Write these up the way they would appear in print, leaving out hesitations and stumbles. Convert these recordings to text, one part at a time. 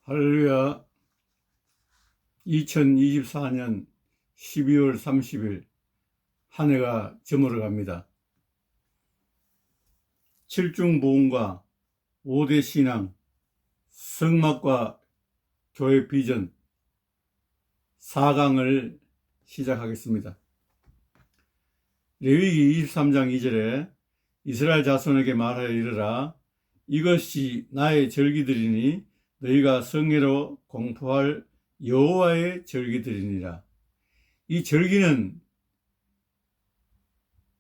할렐루야. 2024년 12월 30일 한 해가 저물어 갑니다. 7중보험과 5대 신앙, 성막과 교회 비전 4강을 시작하겠습니다. 레위기 23장 2절에 이스라엘 자손에게 말하여 이르라. 이것이 나의 절기들이니 너희가 성회로 공포할 여호와의 절기들이니라. 이 절기는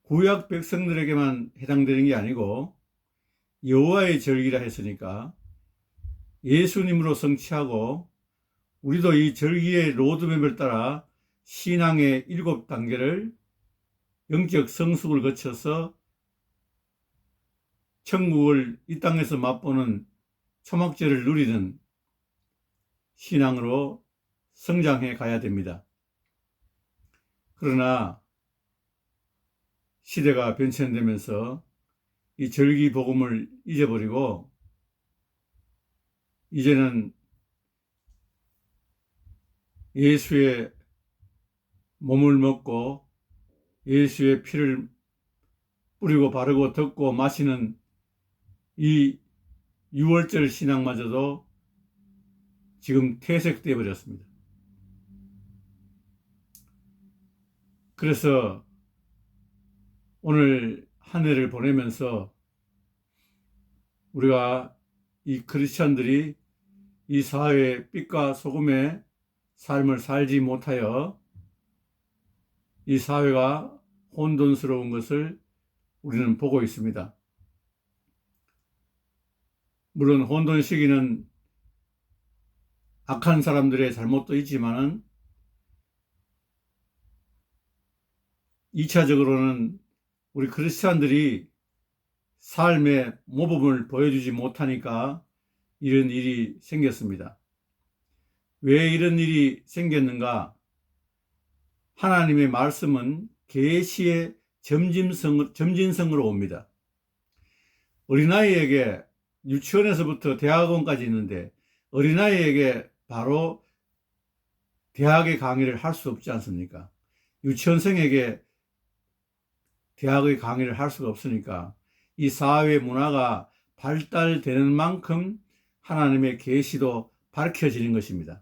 구약 백성들에게만 해당되는 게 아니고 여호와의 절기라 했으니까 예수님으로 성취하고 우리도 이 절기의 로드맵을 따라 신앙의 7단계를 영적 성숙을 거쳐서 천국을 이 땅에서 맛보는 초막절을 누리는 신앙으로 성장해 가야 됩니다. 그러나 시대가 변천되면서 이 절기 복음을 잊어버리고 이제는 예수의 몸을 먹고 예수의 피를 뿌리고 바르고 듣고 마시는 이 6월절 신앙마저도 지금 퇴색되어 버렸습니다. 그래서 오늘 한 해를 보내면서 우리가 이 크리스천들이 이 사회의 빛과 소금의 삶을 살지 못하여 이 사회가 혼돈스러운 것을 우리는 보고 있습니다. 물론 혼돈 시기는 악한 사람들의 잘못도 있지만은 2차적으로는 우리 크리스찬들이 삶의 모범을 보여주지 못하니까 이런 일이 생겼습니다. 왜 이런 일이 생겼는가? 하나님의 말씀은 계시의 점진성으로 옵니다. 어린아이에게 유치원에서부터 대학원까지 있는데 어린아이에게 바로 대학의 강의를 할 수 없지 않습니까? 유치원생에게 대학의 강의를 할 수가 없으니까 이 사회 문화가 발달되는 만큼 하나님의 계시도 밝혀지는 것입니다.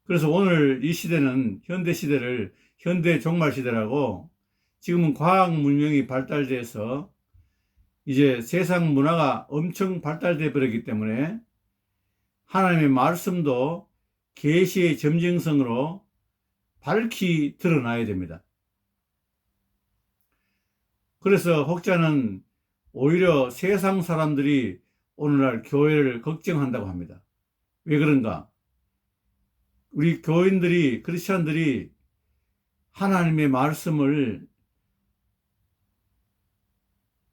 그래서 오늘 이 시대는 현대 시대를 현대 종말 시대라고, 지금은 과학 문명이 발달돼서 이제 세상 문화가 엄청 발달돼 버렸기 때문에 하나님의 말씀도 계시의 점증성으로 밝히 드러나야 됩니다. 그래서 혹자는 오히려 세상 사람들이 오늘날 교회를 걱정한다고 합니다. 왜 그런가? 우리 교인들이, 크리스찬들이 하나님의 말씀을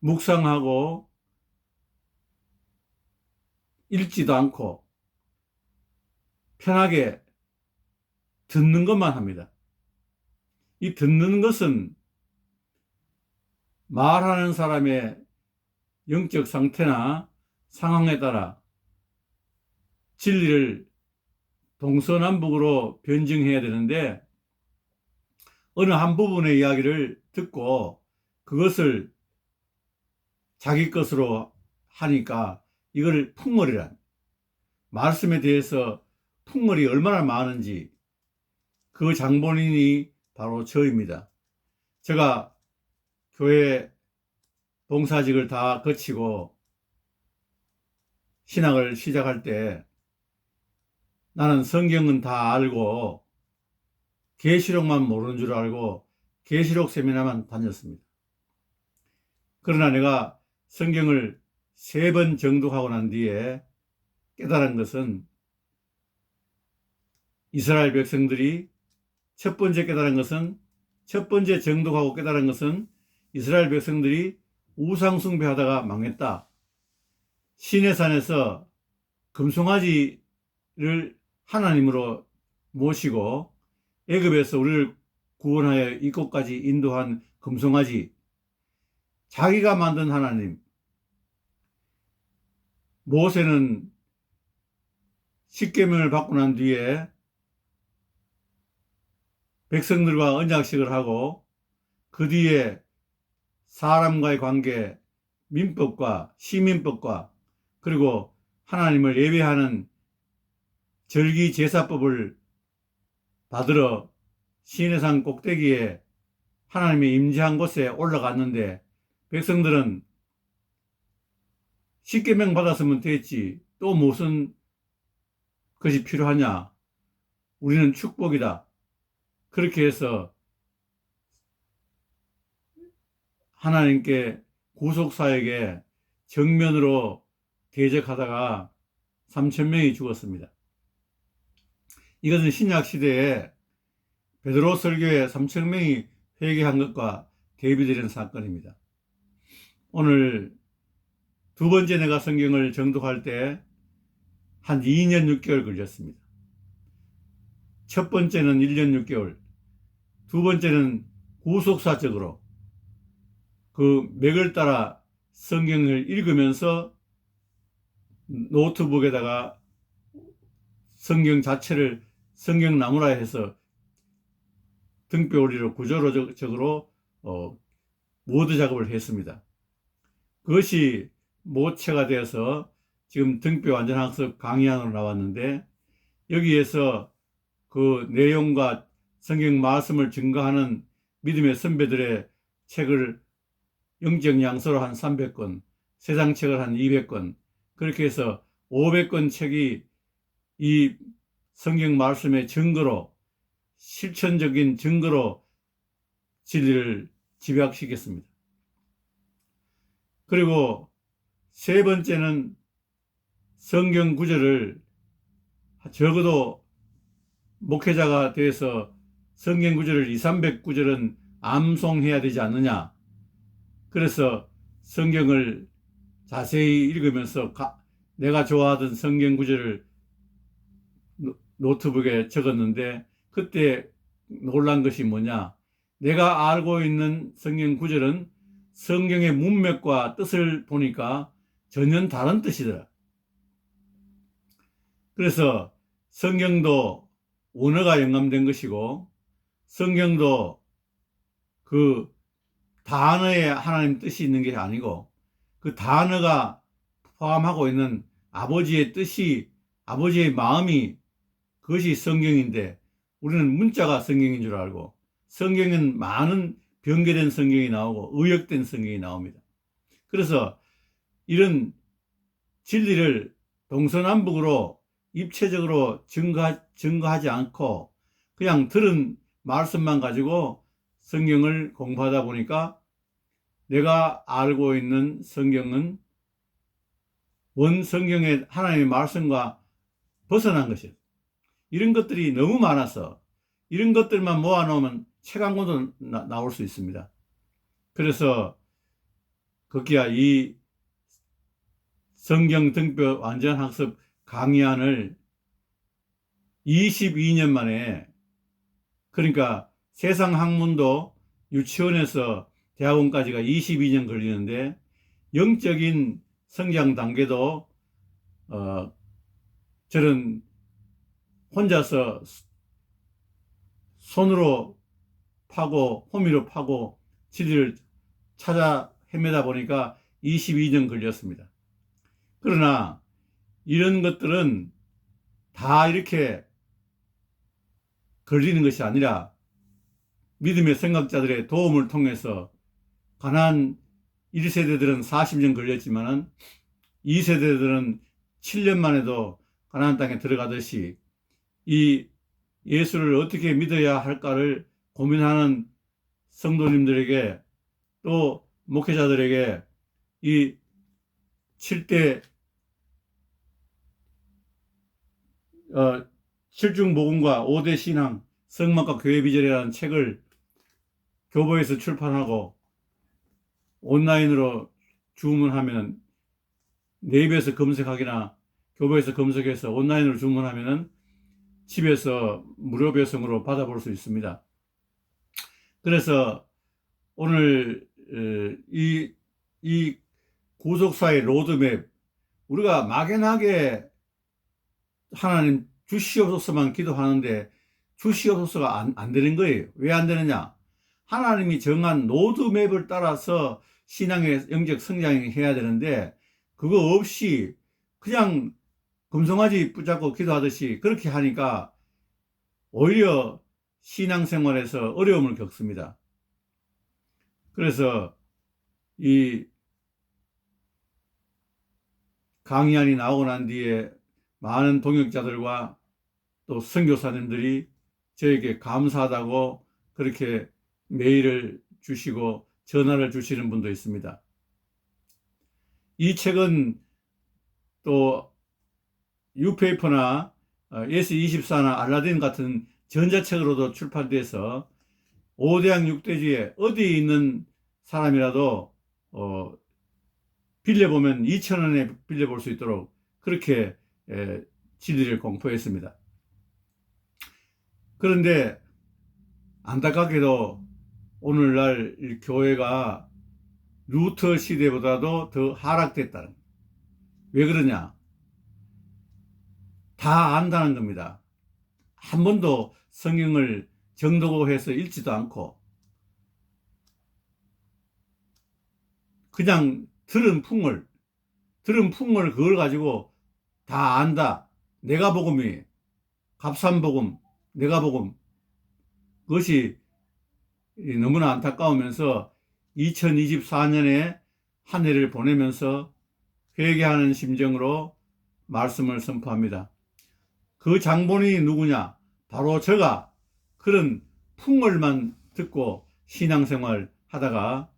묵상하고 읽지도 않고 편하게 듣는 것만 합니다. 이 듣는 것은 말하는 사람의 영적 상태나 상황에 따라 진리를 동서남북으로 변증해야 되는데 어느 한 부분의 이야기를 듣고 그것을 자기 것으로 하니까 이걸 풍물이란, 말씀에 대해서 풍물이 얼마나 많은지 그 장본인이 바로 저입니다. 제가 교회 봉사직을 다 거치고 신학을 시작할 때 나는 성경은 다 알고 계시록만 모르는 줄 알고 계시록 세미나만 다녔습니다. 그러나 내가 성경을 3번 정독하고 난 뒤에 깨달은 것은, 이스라엘 백성들이 첫 번째 정독하고 깨달은 것은 이스라엘 백성들이 우상숭배하다가 망했다. 시내산에서 금송아지를 하나님으로 모시고 애굽에서 우리를 구원하여 이곳까지 인도한 금송아지, 자기가 만든 하나님. 모세는 십계명을 받고 난 뒤에 백성들과 언약식을 하고 그 뒤에 사람과의 관계, 민법과 시민법과 그리고 하나님을 예배하는 절기 제사법을 받으러 시내산 꼭대기에 하나님의 임재한 곳에 올라갔는데 백성들은 십계명 받았으면 됐지 또 무슨 것이 필요하냐, 우리는 축복이다, 그렇게 해서 하나님께 구속사에게 정면으로 대적하다가 3,000명이 죽었습니다. 이것은 신약 시대에 베드로 설교에 3,000명이 회개한 것과 대비되는 사건입니다. 오늘 두 번째 내가 성경을 정독할 때 한 2년 6개월 걸렸습니다. 첫 번째는 1년 6개월, 두 번째는 구속사적으로 그 맥을 따라 성경을 읽으면서 노트북에다가 성경 자체를 성경나무라 해서 등뼈올리로 구조적으로 모드 작업을 했습니다. 그것이 모체가 되어서 지금 등뼈 완전학습 강의안으로 나왔는데 여기에서 그 내용과 성경 말씀을 증거하는 믿음의 선배들의 책을 영적 양서로 한 300권, 세상 책을 한 200권, 그렇게 해서 500권 책이 이 성경 말씀의 증거로, 실천적인 증거로 진리를 집약시켰습니다. 그리고 세 번째는 성경 구절을 적어도 목회자가 돼서 성경 구절을 200~300구절은 암송해야 되지 않느냐. 그래서 성경을 자세히 읽으면서 내가 좋아하던 성경 구절을 노트북에 적었는데 그때 놀란 것이 뭐냐. 내가 알고 있는 성경 구절은 성경의 문맥과 뜻을 보니까 전혀 다른 뜻이더라. 그래서 성경도 원어가 영감된 것이고 성경도 그 단어에 하나님 뜻이 있는 게 아니고 그 단어가 포함하고 있는 아버지의 뜻이, 아버지의 마음이, 그것이 성경인데 우리는 문자가 성경인 줄 알고 성경은 많은 변개된 성경이 나오고 의역된 성경이 나옵니다. 그래서 이런 진리를 동서남북으로 입체적으로 증거하지 않고 그냥 들은 말씀만 가지고 성경을 공부하다 보니까 내가 알고 있는 성경은 원 성경의 하나님의 말씀과 벗어난 것이에요. 이런 것들이 너무 많아서 이런 것들만 모아놓으면 책 한 권도 나올 수 있습니다. 그래서 거기야 이 성경 등뼈 완전학습 강의안을 22년 만에, 그러니까 세상 학문도 유치원에서 대학원까지가 22년 걸리는데 영적인 성장 단계도 저는 혼자서 손으로 파고 호미로 파고 진리를 찾아 헤매다 보니까 22년 걸렸습니다. 그러나 이런 것들은 다 이렇게 걸리는 것이 아니라 믿음의 생각자들의 도움을 통해서 가나안 1세대들은 40년 걸렸지만은 2세대들은 7년만 해도 가나안 땅에 들어가듯이 이 예수를 어떻게 믿어야 할까를 고민하는 성도님들에게 또 목회자들에게 이 7대 7중복음과 5대 신앙 성막과 교회 비전이라는 책을 교보에서 출판하고 온라인으로 주문하면 네이버에서 검색하기나 교보에서 검색해서 온라인으로 주문하면은 집에서 무료 배송으로 받아볼 수 있습니다. 그래서 오늘 이 구속사의 로드맵, 우리가 막연하게 하나님 주시옵소서만 기도하는데 주시옵소서가 안 되는 거예요. 왜 안 되느냐? 하나님이 정한 로드맵을 따라서 신앙의 영적 성장을 해야 되는데 그거 없이 그냥 금송아지 붙잡고 기도하듯이 그렇게 하니까 오히려 신앙생활에서 어려움을 겪습니다. 그래서 이 강의안이 나오고 난 뒤에 많은 동역자들과 또 선교사님들이 저에게 감사하다고 그렇게 메일을 주시고 전화를 주시는 분도 있습니다. 이 책은 또 뉴페이퍼나 S24나 알라딘 같은 전자책으로도 출판돼서 5대양 6대주에 어디에 있는 사람이라도 빌려보면 2,000원에 빌려볼 수 있도록 그렇게 진리를 공포했습니다. 그런데 안타깝게도 오늘날 교회가 루터 시대보다도 더 하락됐다는 거예요. 왜 그러냐? 다 안다는 겁니다. 한 번도 성경을 정독해서 읽지도 않고 그냥 들은 풍을 그걸 가지고 다 안다. 내가 복음이 값싼 복음, 내가 복음. 그것이 너무나 안타까우면서 2024년에 한 해를 보내면서 회개하는 심정으로 말씀을 선포합니다. 그 장본인이 누구냐? 바로 제가 그런 풍월만 듣고 신앙생활 하다가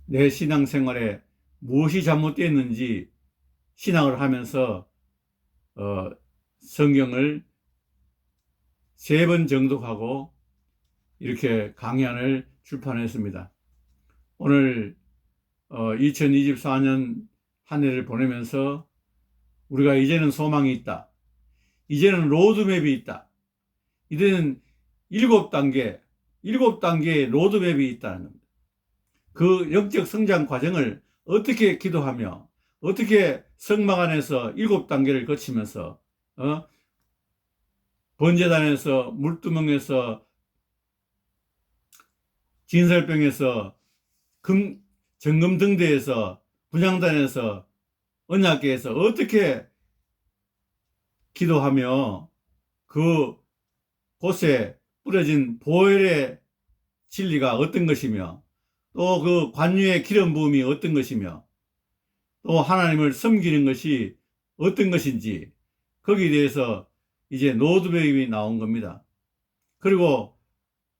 내 신앙생활에 무엇이 잘못됐는지 신앙을 하면서 성경을 3번 정독하고 이렇게 강의안을 출판했습니다. 오늘 2024년 한 해를 보내면서 우리가 이제는 소망이 있다. 이제는 로드맵이 있다. 이제는 7단계의 로드맵이 있다는 겁니다. 그 영적 성장 과정을 어떻게 기도하며 어떻게 성막 안에서 7단계를 거치면서 번제단에서 물두멍에서 진설병에서 정금등대에서 분향단에서 언약궤에서 어떻게 기도하며 그 곳에 뿌려진 보혈의 진리가 어떤 것이며 또 그 관유의 기름 부음이 어떤 것이며 또 하나님을 섬기는 것이 어떤 것인지 거기에 대해서 이제 로드맵이 나온 겁니다. 그리고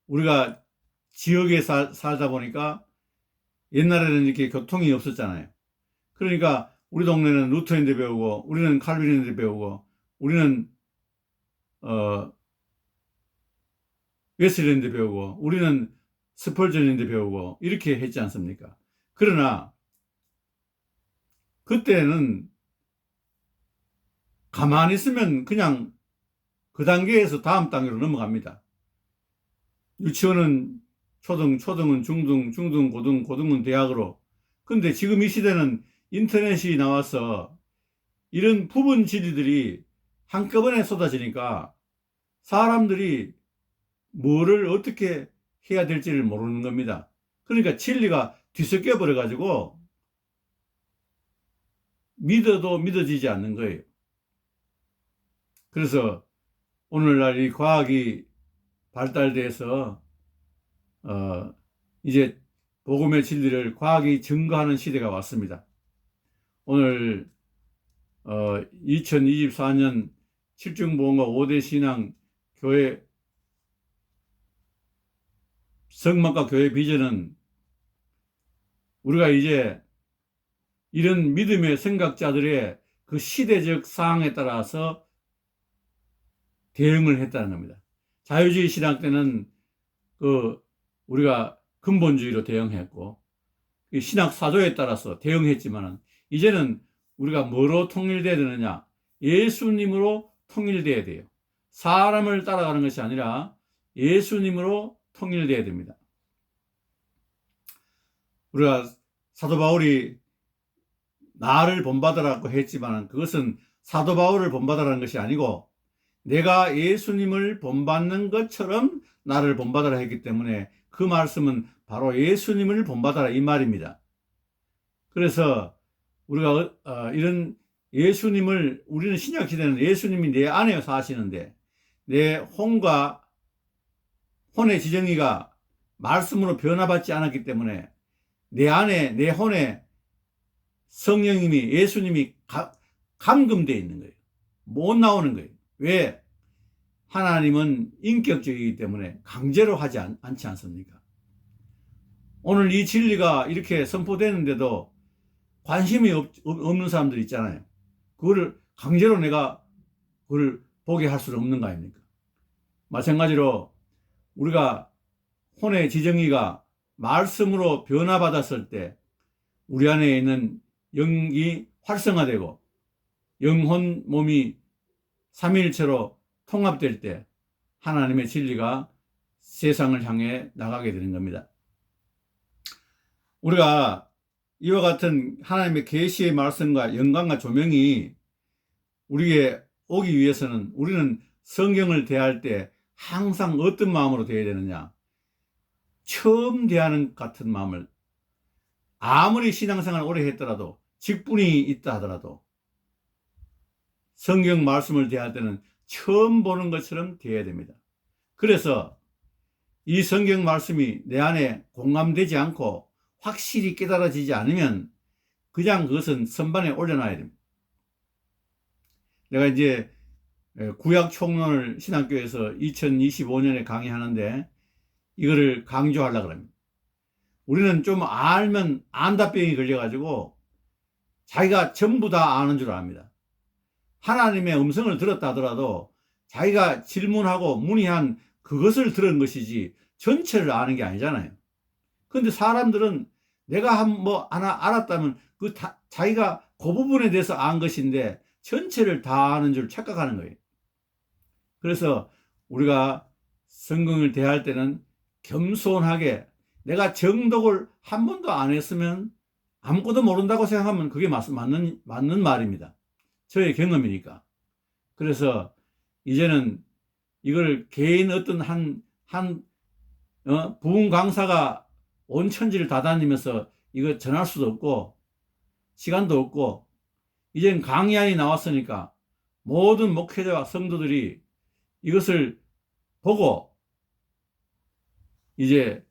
우리가 지역에 살다 보니까 옛날에는 이렇게 교통이 없었잖아요. 그러니까 우리 동네는 루터인데 배우고 우리는 칼빈인데 배우고 우리는 웨슬리인데 배우고 우리는 스펄전인데 배우고 이렇게 했지 않습니까? 그러나 그때는 가만히 있으면 그냥 그 단계에서 다음 단계로 넘어갑니다. 유치원은 초등, 초등은 중등, 중등, 고등, 고등은 대학으로. 근데 지금 이 시대는 인터넷이 나와서 이런 부분 진리들이 한꺼번에 쏟아지니까 사람들이 뭐를 어떻게 해야 될지를 모르는 겁니다. 그러니까 진리가 뒤섞여 버려가지고 믿어도 믿어지지 않는 거예요. 그래서 오늘날 이 과학이 발달돼서 이제 복음의 진리를 과학이 증거하는 시대가 왔습니다. 오늘 2024년 7중보험과 5대 신앙 교회 성막과 교회 비전은 우리가 이제 이런 믿음의 생각자들의 그 시대적 상황에 따라서 대응을 했다는 겁니다. 자유주의 신학 때는 우리가 근본주의로 대응했고 신학 사조에 따라서 대응했지만 이제는 우리가 뭐로 통일돼야 되느냐? 예수님으로 통일돼야 돼요. 사람을 따라가는 것이 아니라 예수님으로 통일돼야 됩니다. 우리가 사도 바울이 나를 본받으라고 했지만 그것은 사도 바울을 본받으라는 것이 아니고 내가 예수님을 본받는 것처럼 나를 본받으라 했기 때문에 그 말씀은 바로 예수님을 본받아라 이 말입니다. 그래서 우리가 이런 예수님을, 우리는 신약시대는 예수님이 내 안에 사시는데 내 혼과 혼의 지정의가 말씀으로 변화받지 않았기 때문에 내 안에, 내 혼에 성령님이, 예수님이 감금되어 있는 거예요. 못 나오는 거예요. 왜? 하나님은 인격적이기 때문에 강제로 하지 않지 않습니까? 오늘 이 진리가 이렇게 선포되는데도 관심이 없는 사람들 있잖아요. 그거를 강제로 내가 그걸 보게 할 수는 없는 거 아닙니까? 마찬가지로 우리가 혼의 지정의가 말씀으로 변화받았을 때 우리 안에 있는 영이 활성화되고 영혼 몸이 삼위일체로 통합될 때 하나님의 진리가 세상을 향해 나가게 되는 겁니다. 우리가 이와 같은 하나님의 계시의 말씀과 영광과 조명이 우리에게 오기 위해서는 우리는 성경을 대할 때 항상 어떤 마음으로 대해야 되느냐? 처음 대하는 같은 마음을, 아무리 신앙생활을 오래 했더라도, 직분이 있다 하더라도 성경 말씀을 대할 때는 처음 보는 것처럼 대해야 됩니다. 그래서 이 성경 말씀이 내 안에 공감되지 않고 확실히 깨달아지지 않으면 그냥 그것은 선반에 올려놔야 됩니다. 내가 이제 구약 총론을 신학교에서 2025년에 강의하는데 이거를 강조하려고 합니다. 우리는 좀 알면 안다병이 걸려가지고 자기가 전부 다 아는 줄 압니다. 하나님의 음성을 들었다 하더라도 자기가 질문하고 문의한 그것을 들은 것이지 전체를 아는 게 아니잖아요. 그런데 사람들은 내가 하나 알았다면 자기가 그 부분에 대해서 안 것인데 전체를 다 아는 줄 착각하는 거예요. 그래서 우리가 성경을 대할 때는 겸손하게, 내가 정독을 한 번도 안 했으면 아무것도 모른다고 생각하면 그게 맞는 말입니다. 저의 경험이니까. 그래서 이제는 이걸 개인 어떤 부흥 강사가 온 천지를 다 다니면서 이거 전할 수도 없고 시간도 없고, 이제는 강의안이 나왔으니까 모든 목회자와 성도들이 이것을 보고 이제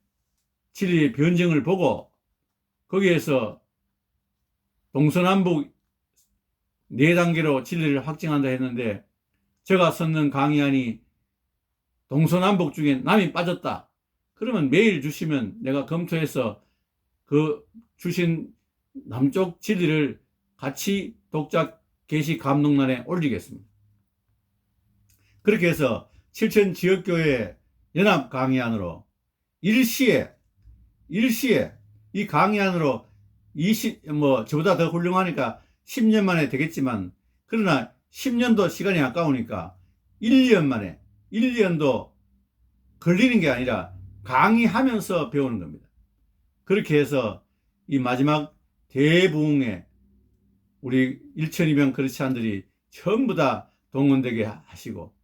진리의 변증을 보고 거기에서 동서남북 4단계로 진리를 확증한다 했는데, 제가 썼는 강의안이 동서남북 중에 남이 빠졌다 그러면 메일 주시면 내가 검토해서 그 주신 남쪽 진리를 같이 독자 게시 감독란에 올리겠습니다. 그렇게 해서 7천 지역교회 연합 강의안으로 일시에 이 강의안으로 저보다 더 훌륭하니까 10년 만에 되겠지만, 그러나 10년도 시간이 아까우니까 1년도 걸리는 게 아니라 강의하면서 배우는 겁니다. 그렇게 해서 이 마지막 대부흥에 우리 1,200 크리스찬들이 전부 다 동원되게 하시고,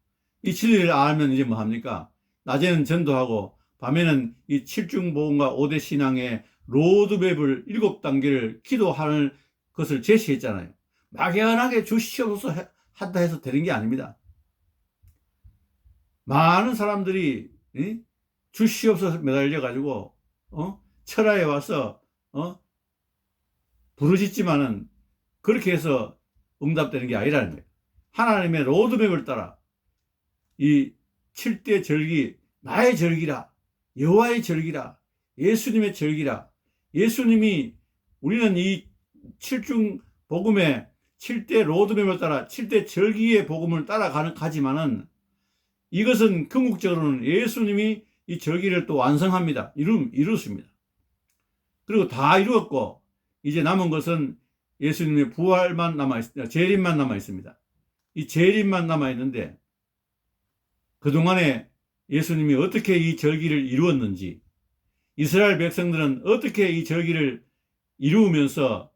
이 진리를 알면 이제 뭐 합니까? 낮에는 전도하고 밤에는 이 7중복음과 5대 신앙의 로드맵을 7단계를 기도하는 것을 제시했잖아요. 막연하게 주시옵소서 한다 해서 되는 게 아닙니다. 많은 사람들이 주시옵소서 매달려 가지고 철야에 와서 부르짖지만은 그렇게 해서 응답되는 게 아니라는 거예요. 하나님의 로드맵을 따라 이 7대 절기, 나의 절기라, 여호와의 절기라, 예수님의 절기라. 예수님이, 우리는 이 7중 복음의 7대 로드맵을 따라 7대 절기의 복음을 따라가지만은 이것은 궁극적으로는 예수님이 이 절기를 또 완성합니다. 이루십니다. 그리고 다 이루었고 이제 남은 것은 예수님의 부활만 남아있습니다. 재림만 남아있습니다. 이 재림만 남아있는데 그동안에 예수님이 어떻게 이 절기를 이루었는지, 이스라엘 백성들은 어떻게 이 절기를 이루면서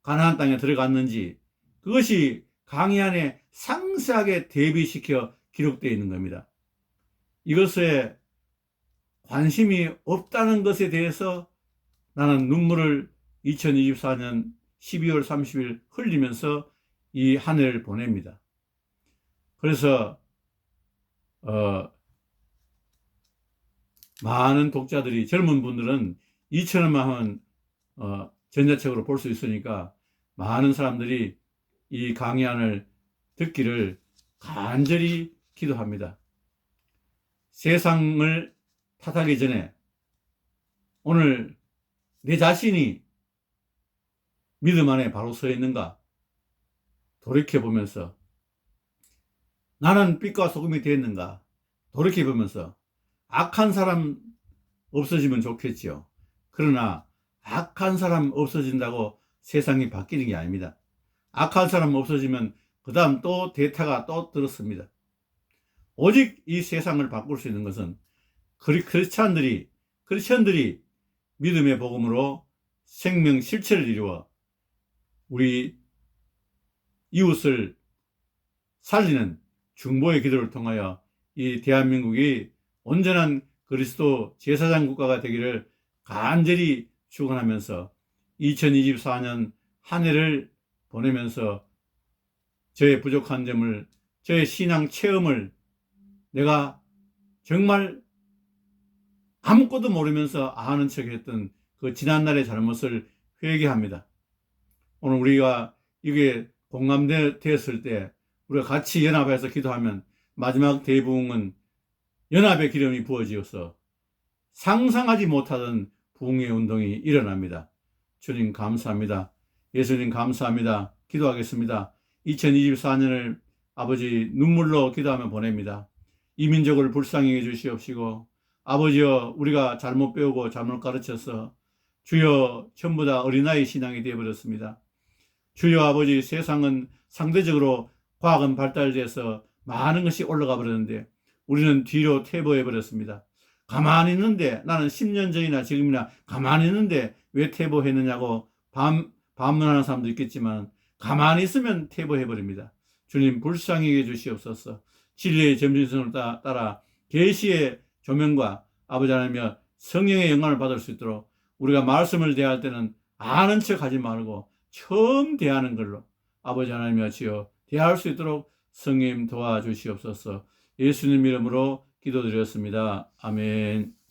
가나안 땅에 들어갔는지, 그것이 강의 안에 상세하게 대비시켜 기록되어 있는 겁니다. 이것에 관심이 없다는 것에 대해서 나는 눈물을 2024년 12월 30일 흘리면서 이 한 해를 보냅니다. 그래서 많은 독자들이, 젊은 분들은 2,000원만 하면 전자책으로 볼 수 있으니까 많은 사람들이 이 강의안을 듣기를 간절히 기도합니다. 세상을 탓하기 전에 오늘 내 자신이 믿음 안에 바로 서 있는가 돌이켜보면서, 나는 빛과 소금이 되었는가 돌이켜보면서, 악한 사람 없어지면 좋겠지요. 그러나 악한 사람 없어진다고 세상이 바뀌는 게 아닙니다. 악한 사람 없어지면 그 다음 또 대타가 또 들었습니다. 오직 이 세상을 바꿀 수 있는 것은 크리스찬들이 믿음의 복음으로 생명 실체를 이루어 우리 이웃을 살리는 중보의 기도를 통하여 이 대한민국이 온전한 그리스도 제사장 국가가 되기를 간절히 축원하면서 2024년 한 해를 보내면서 저의 부족한 점을, 저의 신앙 체험을, 내가 정말 아무것도 모르면서 아는 척했던 그 지난날의 잘못을 회개합니다. 오늘 우리가 이게 공감되었을 때 우리가 같이 연합해서 기도하면 마지막 대부흥은 연합의 기름이 부어지어서 상상하지 못하던 부흥의 운동이 일어납니다. 주님 감사합니다. 예수님 감사합니다. 기도하겠습니다. 2024년을 아버지 눈물로 기도하며 보냅니다. 이 민족을 불쌍히 해주시옵시고, 아버지여, 우리가 잘못 배우고 잘못 가르쳐서 주여 전부 다 어린아이 신앙이 되어버렸습니다. 주여 아버지, 세상은 상대적으로 과학은 발달돼서 많은 것이 올라가 버렸는데 우리는 뒤로 퇴보해 버렸습니다. 가만히 있는데, 나는 10년 전이나 지금이나 가만히 있는데 왜 퇴보했느냐고 반문하는 사람도 있겠지만, 가만히 있으면 퇴보해 버립니다. 주님 불쌍히 해주시옵소서. 진리의 점진성을 따라 계시의 조명과 아버지 하나님의 성령의 영광을 받을 수 있도록 우리가 말씀을 대할 때는 아는 척 하지 말고 처음 대하는 걸로 아버지 하나님의 주여 대할 수 있도록 성령 도와주시옵소서. 예수님 이름으로 기도드렸습니다. 아멘.